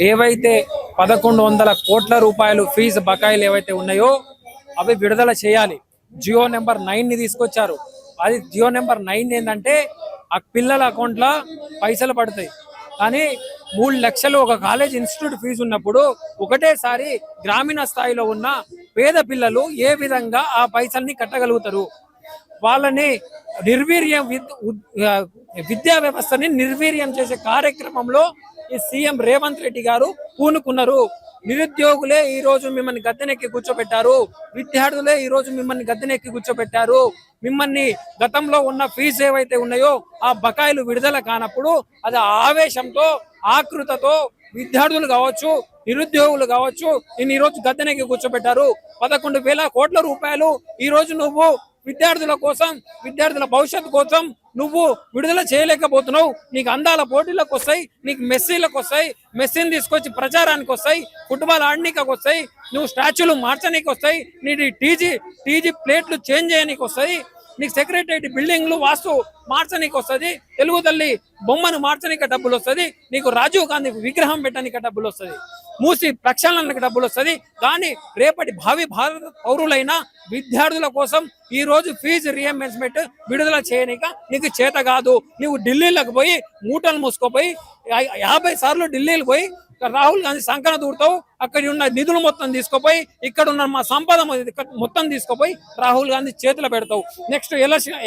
ఏవైతే 1100 కోట్ల రూపాయలు ఫీజు బకాయిలు ఏవైతే ఉన్నాయో అవి విడుదల చేయాలి. జియో నెంబర్ 9ని తీసుకొచ్చారు. అది జియో నెంబర్ 9 ఏంటంటే ఆ పిల్లల అకౌంట్లో పైసలు పడతాయి. కానీ 3 లక్షలు ఒక కాలేజ్ ఇన్స్టిట్యూట్ ఫీజు ఉన్నప్పుడు ఒకటేసారి గ్రామీణ స్థాయిలో ఉన్న పేద పిల్లలు ఏ విధంగా ఆ పైసల్ని కట్టగలుగుతారు? వాళ్ళని నిర్వీర్యం విద్యా వ్యవస్థని నిర్వీర్యం చేసే కార్యక్రమంలో ఈ సీఎం రేవంత్ రెడ్డి గారు పూనుకున్నారు. నిరుద్యోగులే ఈ రోజు మిమ్మల్ని గద్దెనెక్కి కూర్చోబెట్టారు. విద్యార్థులే ఈ రోజు మిమ్మల్ని గద్దెనెక్కి కూర్చోబెట్టారు. మిమ్మల్ని గతంలో ఉన్న ఫీజు ఏవైతే ఉన్నాయో ఆ బకాయిలు విడుదల కానప్పుడు అది ఆవేశంతో ఆకృతతో విద్యార్థులు కావచ్చు, నిరుద్యోగులు కావచ్చు, నేను ఈ రోజు గద్దెనెక్కి కూర్చోబెట్టారు. 11,000 కోట్ల రూపాయలు ఈ రోజు నువ్వు విద్యార్థుల కోసం, విద్యార్థుల భవిష్యత్తు కోసం నువ్వు విడుదల చేయలేకపోతున్నావు. నీకు అందాల పోటీలకు వస్తాయి, నీకు మెస్సీలకు వస్తాయి, మెస్సీని తీసుకొచ్చి ప్రచారానికి వస్తాయి, ఫుట్బాల్ ఆడనీకి వస్తాయి, నువ్వు స్టాచ్యూలు మార్చనీకి వస్తాయి, నీ టీజీ ప్లేట్లు చేంజ్ చేయనీకి వస్తాయి, నీకు సెక్రటరీ బిల్డింగ్లు వాస్తు మార్చనీకి వస్తుంది, తెలుగు తల్లి బొమ్మను మార్చనీకి డబ్బులు వస్తుంది, నీకు రాజీవ్ గాంధీ విగ్రహం పెట్టడానికి డబ్బులు వస్తుంది, మూసి ప్రక్షాళనకు డబ్బులు వస్తుంది. కానీ రేపటి భావి భారత పౌరులైన విద్యార్థుల కోసం ఈ రోజు ఫీజు రియంబర్స్మెంట్ విడుదల చేయనిక నీకు చేత కాదు. నువ్వు ఢిల్లీలకు పోయి మూటలు మూసుకోపోయి 50 సార్లు ఢిల్లీకి పోయి రాహుల్ గాంధీ సంకన దూరుతావు. అక్కడ ఉన్న నిధులు మొత్తం తీసుకుపోయి, ఇక్కడ ఉన్న మా సంపద మొత్తం తీసుకుపోయి రాహుల్ గాంధీ చేతిలో పెడతావు. నెక్స్ట్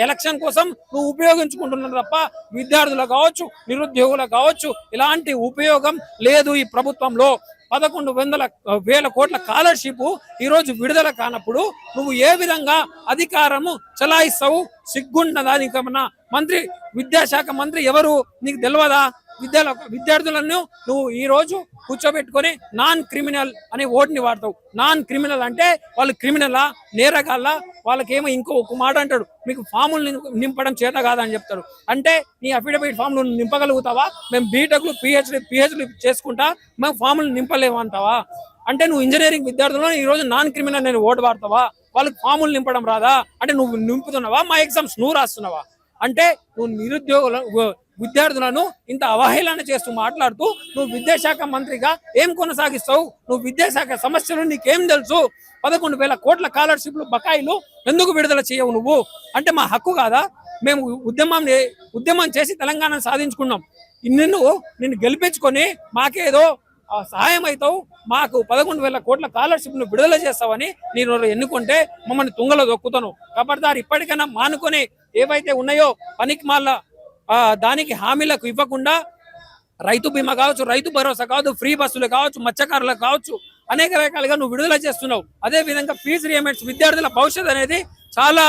ఎలక్షన్ కోసం నువ్వు ఉపయోగించుకుంటున్నావు తప్ప విద్యార్థులకు కావచ్చు, నిరుద్యోగులకు కావచ్చు ఇలాంటి ఉపయోగం లేదు ఈ ప్రభుత్వంలో. 11,000 కోట్ల స్కాలర్షిప్ ఈ రోజు విడుదల కానప్పుడు నువ్వు ఏ విధంగా అధికారము చలాయిస్తావు? సిగ్గుండదా నీకన్నా? మంత్రి, విద్యాశాఖ మంత్రి ఎవరు నీకు తెలియదా? విద్యార్థులను నువ్వు ఈ రోజు కూర్చోబెట్టుకొని నాన్ క్రిమినల్ అనే ఓటుని వాడతావు. నాన్ క్రిమినల్ అంటే వాళ్ళు క్రిమినలా, నేరగాళ్ళ? వాళ్ళకేమో ఒక మాట అంటాడు, మీకు ఫాములు నింపడం చేత కాదని చెప్తాడు. అంటే నీ అఫిడవిట్ ఫామ్లు నింపగలుగుతావా? మేము బీటెక్లు పిహెచ్డీ చేసుకుంటా మేము ఫాములు నింపలేము అంటావా? అంటే నువ్వు ఇంజనీరింగ్ విద్యార్థులను ఈ రోజు నాన్ క్రిమినల్ నేను ఓటు వాడతావా? వాళ్ళకి ఫాములు నింపడం రాదా? అంటే నువ్వు నింపుతున్నావా? మా ఎగ్జామ్స్ నువ్వు రాస్తున్నావా? అంటే నువ్వు నిరుద్యోగుల విద్యార్థులను ఇంత అవహేళన చేస్తూ మాట్లాడుతూ నువ్వు విద్యాశాఖ మంత్రిగా ఏం కొనసాగిస్తావు? నువ్వు విద్యాశాఖ సమస్యలు నీకేం తెలుసు? 11,000 కోట్ల స్కాలర్షిప్లు బకాయిలు ఎందుకు విడుదల చేయవు నువ్వు? అంటే మా హక్కు కాదా? మేము ఉద్యమం చేసి తెలంగాణను సాధించుకున్నాం. నిన్ను గెలిపించుకొని మాకేదో సహాయం అవుతావు, మాకు 11,000 కోట్ల స్కాలర్షిప్ను విడుదల చేస్తావని నేను ఎన్నుకుంటే మమ్మల్ని తుంగలో దొక్కుతాను. కాబట్టి ఇప్పటికైనా మానుకొని ఏవైతే ఉన్నాయో పనికి మాల దానికి హామీలకు ఇవ్వకుండా రైతు బీమా కావచ్చు, రైతు భరోసా కావచ్చు, ఫ్రీ బస్సులు కావచ్చు, మత్స్యకారులకు కావచ్చు అనేక రకాలుగా నువ్వు విడుదల చేస్తున్నావు. అదే విధంగా ఫీజు రియంబర్స్మెంట్ విద్యార్థుల భవిష్యత్ అనేది చాలా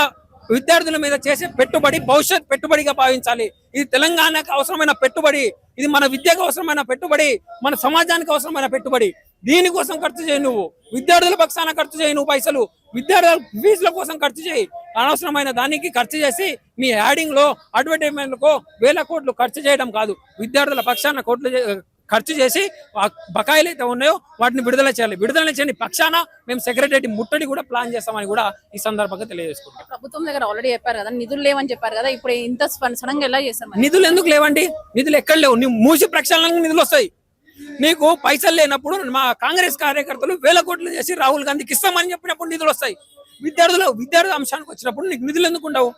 విద్యార్థుల మీద చేసే పెట్టుబడి, భవిష్యత్ పెట్టుబడిగా భావించాలి. ఇది తెలంగాణకు అవసరమైన పెట్టుబడి, ఇది మన విద్యకు అవసరమైన పెట్టుబడి, మన సమాజానికి అవసరమైన పెట్టుబడి. దీనికోసం ఖర్చు చేయి నువ్వు. విద్యార్థుల పక్షాన ఖర్చు చేయి నువ్వు పైసలు. విద్యార్థుల ఫీజుల కోసం ఖర్చు చేయి. అనవసరమైన దానికి ఖర్చు చేసి మీ యాడింగ్ లో అడ్వర్టైజ్మెంట్లకు 1,000 కోట్లు ఖర్చు చేయడం కాదు. విద్యార్థుల పక్షాన కోట్లు ఖర్చు చేసి బకాయిలు అయితే ఉన్నాయో వాటిని విడుదల చేయాలి. విడుదల చేయని పక్షాన మేము సెక్రటరీ ముట్టడి కూడా ప్లాన్ చేస్తామని కూడా ఈ సందర్భంగా తెలియజేసుకుంటాం. ప్రభుత్వం దగ్గర ఆల్రెడీ చెప్పారు కదా, నిధులు లేవని చెప్పారు కదా, ఇప్పుడు ఇంత సడన్ గా ఎలా చేస్తాం? నిధులు ఎందుకు లేవండి? నిధులు ఎక్కడ లేవు. నువ్వు మూసి ప్రక్షాళనకు నిధులు వస్తాయి. నీకు పైసలు లేనప్పుడు మా కాంగ్రెస్ కార్యకర్తలు 1,000 కోట్లు చేసి రాహుల్ గాంధీకి ఇస్తామని చెప్పినప్పుడు నిధులు వస్తాయి. విద్యార్థుల అంశానికి వచ్చినప్పుడు నీకు నిధులు ఎందుకు ఉండవు?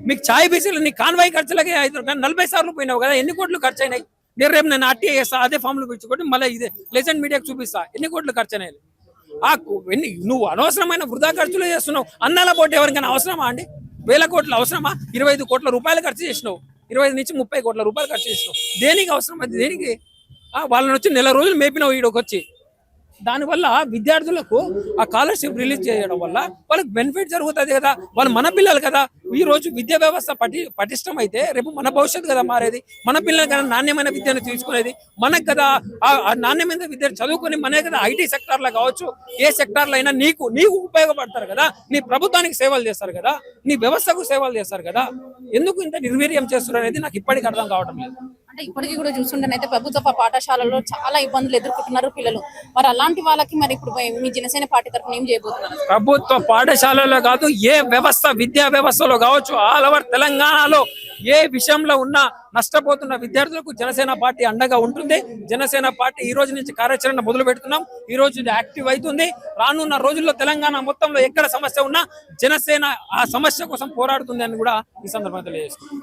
మీకు ఛాయ్ బీసీలు నీ కాన్వాయ్ ఖర్చులకే 40 సార్లు పోయినావు కదా, ఎన్ని కోట్లు ఖర్చు అయినాయి? రేపు నేను ఆర్టీఐ చేస్తా, అదే ఫామ్లు పిలుచుకోండి, మళ్ళీ ఇదే లెజెండ్ మీడియాకి చూపిస్తా ఎన్ని కోట్లు ఖర్చు అయినాయి. నువ్వు అనవసరమైన వృధా ఖర్చులు చేస్తున్నావు. అన్నాల పోటీ ఎవరికైనా అవసరమా అండి? 1,000 కోట్లు అవసరమా? 25 కోట్ల రూపాయలు ఖర్చు చేసినావు, 25 నుంచి 30 కోట్ల రూపాయలు ఖర్చు చేసినావు. దేనికి అవసరం? అది దేనికి? వాళ్ళని వచ్చి నెల రోజులు మేపినావు ఈడొకొచ్చి. దానివల్ల విద్యార్థులకు ఆ స్కాలర్షిప్ రిలీజ్ చేయడం వల్ల వాళ్ళకి బెనిఫిట్ జరుగుతుంది కదా. వాళ్ళు మన పిల్లలు కదా. ఈ రోజు విద్యా వ్యవస్థ పటిష్టం అయితే రేపు మన భవిష్యత్తు కదా మారేది. మన పిల్లలు కదా నాణ్యమైన విద్యను తీసుకునేది. మనకు కదా ఆ నాణ్యమైన విద్యను చదువుకొని మనే కదా ఐటీ సెక్టార్లో కావచ్చు, ఏ సెక్టార్లో అయినా నీకు ఉపయోగపడతారు కదా. నీ ప్రభుత్వానికి సేవలు చేస్తారు కదా, నీ వ్యవస్థకు సేవలు చేస్తారు కదా. ఎందుకు ఇంత నిర్వీర్యం చేస్తున్నారు అనేది నాకు ఇప్పటికీ అర్థం కావడం లేదు. అంటే ఇప్పటికీ కూడా చూస్తుంటేనైతే ప్రభుత్వ పాఠశాలలో చాలా ఇబ్బందులు ఎదుర్కొంటున్నారు పిల్లలు. మరి అలాంటి వాళ్ళకి మరి ఇప్పుడు మీ జనసేన పార్టీ తరఫున ఏం చేయబోతున్నారు? ప్రభుత్వ పాఠశాలలో కాదు, ఏ వ్యవస్థ, విద్యా వ్యవస్థలో కావచ్చు, ఆల్ ఓవర్ తెలంగాణలో ఏ విషయంలో ఉన్నా నష్టపోతున్న విద్యార్థులకు జనసేన పార్టీ అండగా ఉంటుంది. జనసేన పార్టీ ఈ రోజు నుంచి కార్యాచరణ మొదలు పెడుతున్నాం. ఈ రోజు ఇది యాక్టివ్ అవుతుంది. రానున్న రోజుల్లో తెలంగాణ మొత్తంలో ఎక్కడ సమస్య ఉన్నా జనసేన ఆ సమస్య కోసం పోరాడుతుంది అని కూడా ఈ సందర్భంగా తెలియజేస్తున్నాం.